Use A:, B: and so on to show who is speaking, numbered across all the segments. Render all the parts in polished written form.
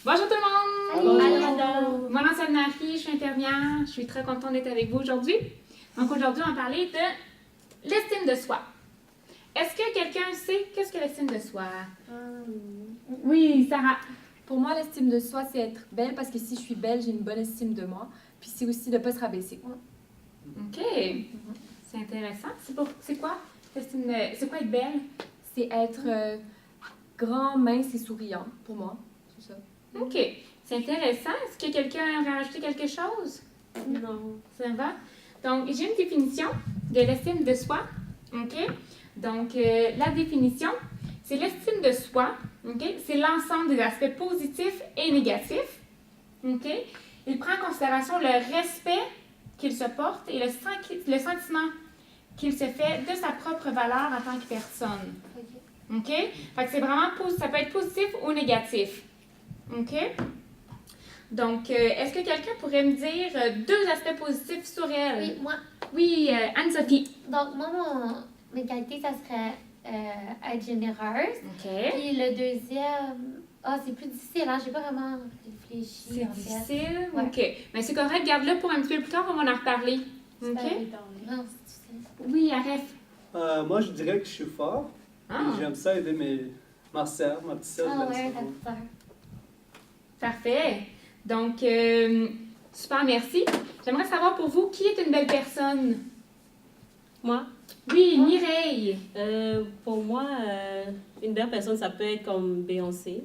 A: Bonjour tout le monde!
B: Salut!
C: Allô.
A: Mon nom c'est Anne-Marie, je suis infirmière. Je suis très contente d'être avec vous aujourd'hui. Donc aujourd'hui, on va parler de l'estime de soi. Est-ce que quelqu'un sait qu'est-ce que l'estime de soi? Oui, Sarah.
B: Pour moi, l'estime de soi, c'est être belle parce que si je suis belle, j'ai une bonne estime de moi. Puis c'est aussi de ne pas se rabaisser.
A: OK. C'est intéressant. C'est quoi c'est quoi être belle?
B: C'est être grand, mince et souriant, pour moi. C'est ça.
A: OK. C'est intéressant. Est-ce que quelqu'un a rajouté quelque chose?
C: Non.
A: Ça va? Donc, j'ai une définition de l'estime de soi. OK? Donc, la définition, c'est l'estime de soi. OK? C'est l'ensemble des aspects positifs et négatifs. OK? Il prend en considération le respect qu'il se porte et le sentiment qu'il se fait de sa propre valeur en tant que personne. OK? Fait que c'est vraiment ça peut être positif ou négatif. OK? Donc, est-ce que quelqu'un pourrait me dire deux aspects positifs sur elle?
D: Oui, moi.
A: Oui, Anne-Sophie.
D: Donc, moi, mes qualités, ça serait être généreuse.
A: OK.
D: Puis le deuxième, c'est plus difficile, hein? J'ai pas vraiment réfléchi.
A: C'est
D: en fait.
A: difficile?
D: Ouais.
A: OK. Mais c'est correct, garde-le pour un petit peu plus tard, on va en reparler. OK?
D: Non, c'est difficile.
A: Oui, Aref.
C: Moi, je dirais que je suis fort.
A: Ah,
C: Et j'aime ça aider ma soeur, ma petite soeur.
D: Ah ouais, ta sœur.
A: parfait. Donc, super, merci. J'aimerais savoir pour vous, qui est une belle personne?
E: Moi,
A: Oui, Mireille.
E: pour moi, une belle personne, ça peut être comme Beyoncé,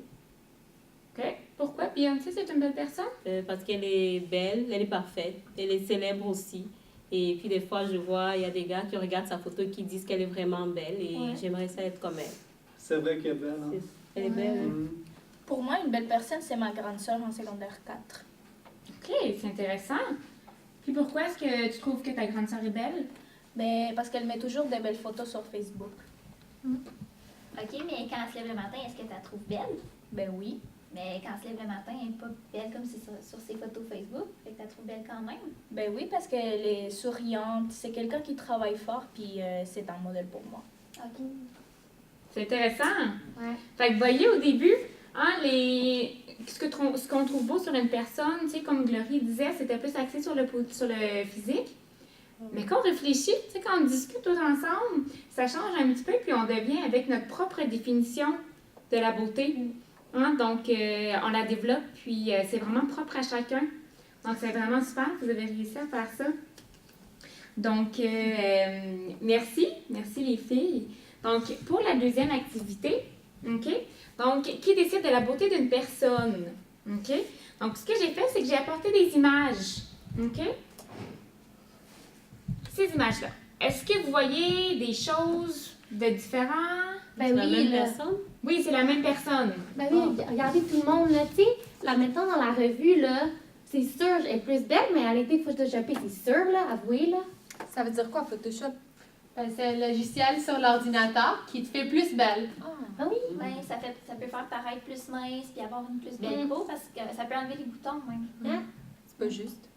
A: OK. Pourquoi Beyoncé, c'est une belle personne?
E: parce qu'elle est belle, elle est parfaite, elle est célèbre aussi. Et puis des fois, je vois, il y a des gars qui regardent sa photo et qui disent qu'elle est vraiment belle et
D: Ouais.
E: j'aimerais ça être comme elle.
C: C'est vrai qu'elle est belle. Hein?
E: Elle est belle. hein.
C: Mhm.
F: Pour moi, une belle personne, c'est ma grande sœur en secondaire 4.
A: OK, c'est intéressant. Puis pourquoi est-ce que tu trouves que ta grande sœur est belle?
F: Mais parce qu'elle met toujours des belles photos sur Facebook.
G: OK, mais quand elle se lève le matin, est-ce que tu la trouves belle?
F: Ben oui.
G: Mais quand elle se lève le matin, elle n'est pas belle comme c'est sur ses photos Facebook. Fait que tu la trouves belle quand même.
F: Ben oui, parce qu'elle est souriante. C'est quelqu'un qui travaille fort, puis c'est un modèle pour moi.
G: OK.
A: C'est intéressant.
D: Ouais.
A: Fait que, voyez, au début, hein, ce qu'on trouve beau sur une personne, tu sais, comme Glory disait, c'était plus axé sur le physique. Mais quand on réfléchit, tu sais, quand on discute tous ensemble, ça change un petit peu, puis on devient avec notre propre définition de la beauté. Hein? Donc, on la développe, puis c'est vraiment propre à chacun. Donc, c'est vraiment super, vous avez réussi à faire ça. Donc, merci les filles. Donc, pour la deuxième activité, OK? Donc, qui décide de la beauté d'une personne? OK? Donc, ce que j'ai fait, c'est que j'ai apporté des images. OK? Ces images-là. Est-ce que vous voyez des choses de différents?
E: C'est
D: Ben
E: la
D: oui,
E: même
D: là.
E: personne.
A: Oui, c'est la même personne.
D: Ben oui, regardez tout le monde, là. Tu sais, la mettant dans la revue, là, c'est sûr, elle est plus belle, mais elle a été photoshopée, c'est sûr, là, avouez, là.
B: Ça veut dire quoi, Photoshop?
H: C'est un logiciel sur l'ordinateur qui te fait plus belle.
D: Ah oui.
G: Ben, ça peut faire paraître plus mince puis avoir une plus belle peau parce que ça peut enlever les boutons même.
B: C'est pas juste.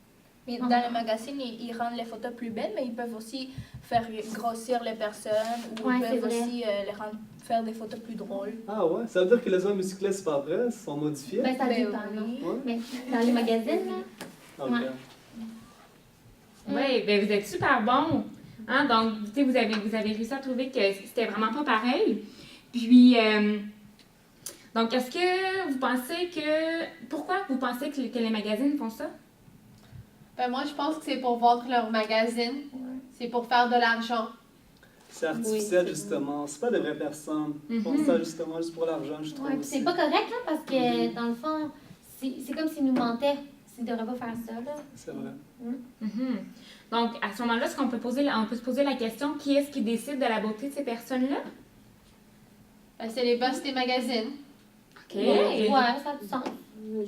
F: Mais dans les magazines, ils rendent les photos plus belles, mais ils peuvent aussi faire grossir les personnes ou
D: Ouais,
F: ils
D: c'est
F: peuvent
D: vrai.
F: aussi faire des photos plus drôles.
C: Ah ouais? Ça veut dire que les hommes musclés, c'est pas vrai? Ils sont modifiés?
D: Ben, ça
F: Ben
D: dépend, là.
F: oui.
C: Ouais?
D: Mais dans les magazines, là.
C: Ok.
D: ouais.
A: Oui, ben vous êtes super bon. Hein? Donc, tu sais, vous avez réussi à trouver que c'était vraiment pas pareil. Puis, donc, est-ce que vous pensez que... Pourquoi vous pensez que les magazines font ça?
H: Ben moi, je pense que c'est pour vendre leur magazine. C'est pour faire de l'argent.
C: C'est artificiel,
E: Oui, c'est
C: justement. C'est pas de vraies personnes. Ils font ça, justement, juste pour l'argent, je trouve.
D: Ouais, puis c'est pas correct, là, parce que, dans le fond, c'est comme s'ils nous mentaient. Ils ne devraient pas faire ça, là.
C: C'est vrai.
A: Mhm. Donc, à ce moment-là, on peut se poser la question, qui est-ce qui décide de la beauté de ces personnes-là?
H: Ben, c'est les boss des magazines.
A: OK.
D: Ouais, ça a du sens.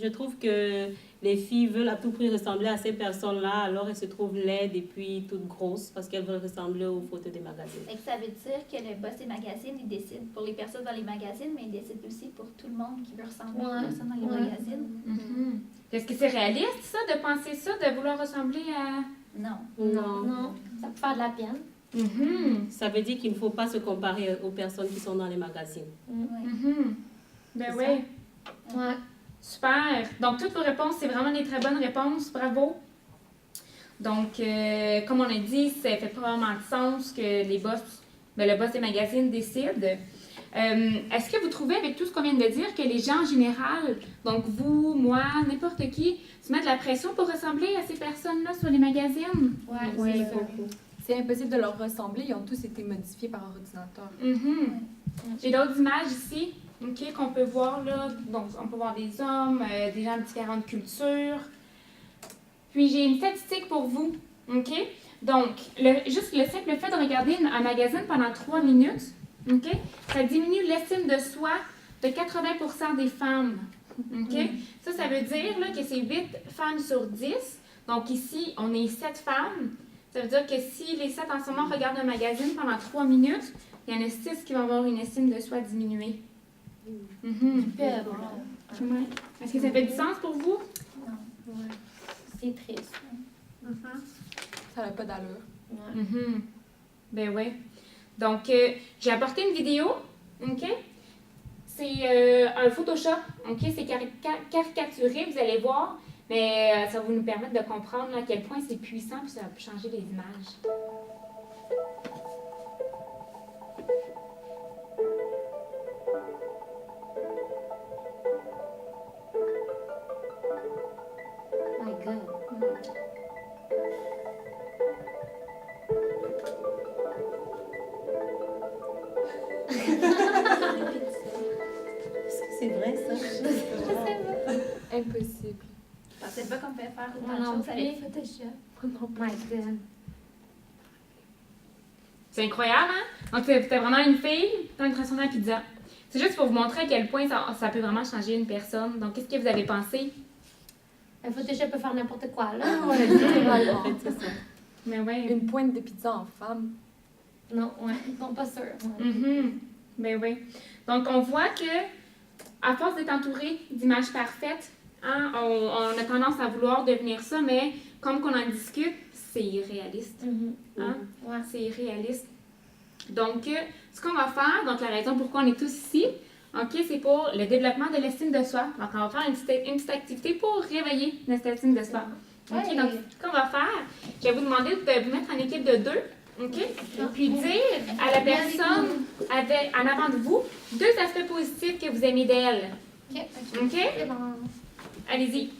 E: Je trouve que les filles veulent à tout prix ressembler à ces personnes-là, alors elles se trouvent laides et puis toutes grosses parce qu'elles veulent ressembler aux photos des magazines.
G: Fait que ça veut dire que le boss des magazines, il décide pour les personnes dans les magazines, mais il décide aussi pour tout le monde qui veut ressembler aux
D: Ouais.
G: personnes dans les
D: Ouais.
G: magazines.
A: Mhm. Est-ce que c'est réaliste, ça, de penser ça, de vouloir ressembler à...
G: Non.
E: Non.
D: Non, ça peut faire de la peine.
A: Mhm.
E: Ça veut dire qu'il ne faut pas se comparer aux personnes qui sont dans les magazines.
G: Ouais.
A: Mhm. Ben
E: C'est
A: oui.
D: Ouais.
A: Super. Donc, toutes vos réponses, c'est vraiment des très bonnes réponses. Bravo. Donc, comme on a dit, ça fait pas vraiment de sens que le boss des magazines décide. Est-ce que vous trouvez, avec tout ce qu'on vient de dire, que les gens en général, donc vous, moi, n'importe qui, se mettent de la pression pour ressembler à ces personnes-là sur les magazines?
B: Oui, c'est impossible de leur ressembler. Ils ont tous été modifiés par ordinateur.
A: J'ai d'autres images ici, OK, qu'on peut voir là. Donc, on peut voir des hommes, des gens de différentes cultures. Puis, j'ai une statistique pour vous, OK? Donc, juste le simple fait de regarder un magazine pendant 3 minutes, OK, ça diminue l'estime de soi de 80% des femmes, OK? Ça veut dire là, que c'est 8 femmes sur 10. Donc, ici, on est 7 femmes. Ça veut dire que si les 7 en ce moment regardent un magazine pendant 3 minutes, il y en a 6 qui vont avoir une estime de soi diminuée.
D: Super.
A: Ouais. Est-ce que ça fait du sens pour vous?
D: C'est triste.
B: Ça n'a pas d'allure.
A: Ben oui. Donc, j'ai apporté une vidéo, OK? C'est un Photoshop, OK? C'est caricaturé, vous allez voir, mais ça va nous permettre de comprendre à quel point c'est puissant, puis ça va changer les images.
D: My God.
E: Est-ce que c'est vrai, ça?
B: Impossible.
G: Je pensais pas qu'on pouvait faire
D: Moi
G: autant de
D: non
G: choses avec
D: plus.
G: Photoshop.
D: My God.
A: C'est incroyable, hein? Donc, c'était vraiment une fille dans une transformée à pizza. C'est juste pour vous montrer à quel point ça peut vraiment changer une personne. Donc, qu'est-ce que vous avez pensé?
D: Un Photoshop peut faire n'importe quoi, là.
B: Littéralement.
E: C'est ça.
A: Mais ouais.
B: Une pointe de pizza en femme.
D: Non, non, pas sûr.
A: Ben oui. Donc, on voit que, à force d'être entouré d'images parfaites, hein, on a tendance à vouloir devenir ça, mais comme qu'on en discute, c'est irréaliste. Hein?
D: Ouais.
A: C'est irréaliste. Donc, ce qu'on va faire, donc la raison pourquoi on est tous ici, OK, c'est pour le développement de l'estime de soi. Donc, on va faire une petite activité pour réveiller notre estime de soi. OK,
D: Ouais.
A: donc, ce qu'on va faire, je vais vous demander de vous mettre en équipe de 2. OK? Puis dire à la personne en avant de vous 2 aspects positifs que vous aimez d'elle.
D: OK.
A: OK?
D: C'est bon.
A: Allez-y.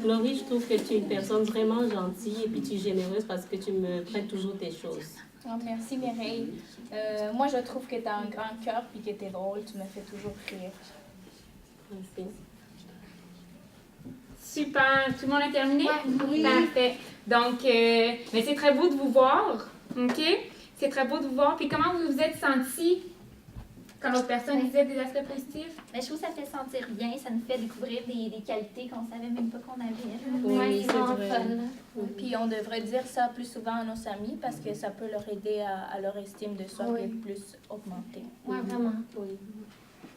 E: Laurie, je trouve que tu es une personne vraiment gentille et puis tu es généreuse parce que tu me prêtes toujours tes choses.
F: Oh, merci Mireille. Moi, je trouve que tu as un grand cœur puis que tu es drôle. Tu me fais toujours rire.
E: Merci.
A: Super. Tout le monde a terminé?
D: Oui.
A: Parfait. Donc, mais c'est très beau de vous voir. OK? C'est très beau de vous voir. Puis comment vous vous êtes sentis quand l'autre personne disait des aspects positifs?
G: Mais je trouve que ça fait sentir bien, ça nous fait découvrir des qualités qu'on savait même pas qu'on avait. là.
E: Oui,
D: Ouais,
E: c'est
D: c'est vraiment
E: vrai.
D: fun.
F: Puis on devrait dire ça plus souvent à nos amis parce que ça peut leur aider à leur estime de soi
D: Oui.
F: d'être plus augmentée.
D: Ouais, vraiment.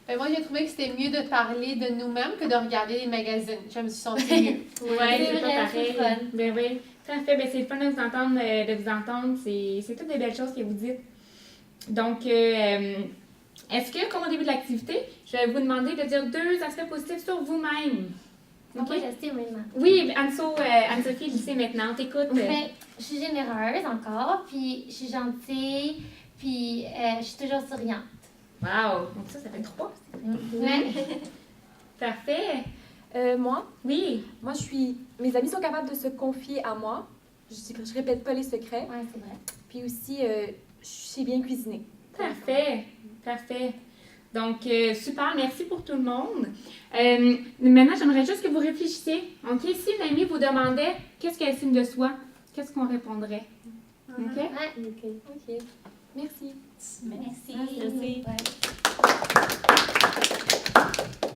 H: Ben, moi, j'ai trouvé que c'était mieux de parler de nous-mêmes que de regarder les magazines. Je me suis sentie mieux.
A: Oui,
D: c'est
A: c'est pas
D: vrai,
A: pareil.
D: c'est fun.
A: Ben oui. Tout à fait. Ben, c'est le fun de vous entendre. C'est toutes des belles choses que vous dites. Donc, est-ce que, comme au début de l'activité, je vais vous demander de dire 2 aspects positifs sur vous-même?
D: Donc, moi, j'estime maintenant.
A: Oui, Anne-Sophie, je sais maintenant. On t'écoute.
D: Ben, je suis généreuse encore, puis je suis gentille, puis je suis toujours souriante.
A: Wow! Donc ça fait 3.
D: Ouais.
A: Parfait.
B: Moi,
A: Oui.
B: mes amis sont capables de se confier à moi. Je répète pas les secrets.
D: Ouais, c'est vrai.
B: Puis aussi, je sais bien cuisiner.
A: Parfait. Parfait. Donc, super. Merci pour tout le monde. Maintenant, j'aimerais juste que vous réfléchissiez. OK? Si une amie vous demandait qu'est-ce qu'elle estime de soi, qu'est-ce qu'on répondrait? OK?
D: Ouais.
B: OK. Merci.
G: Merci.
E: Merci.
D: Ouais.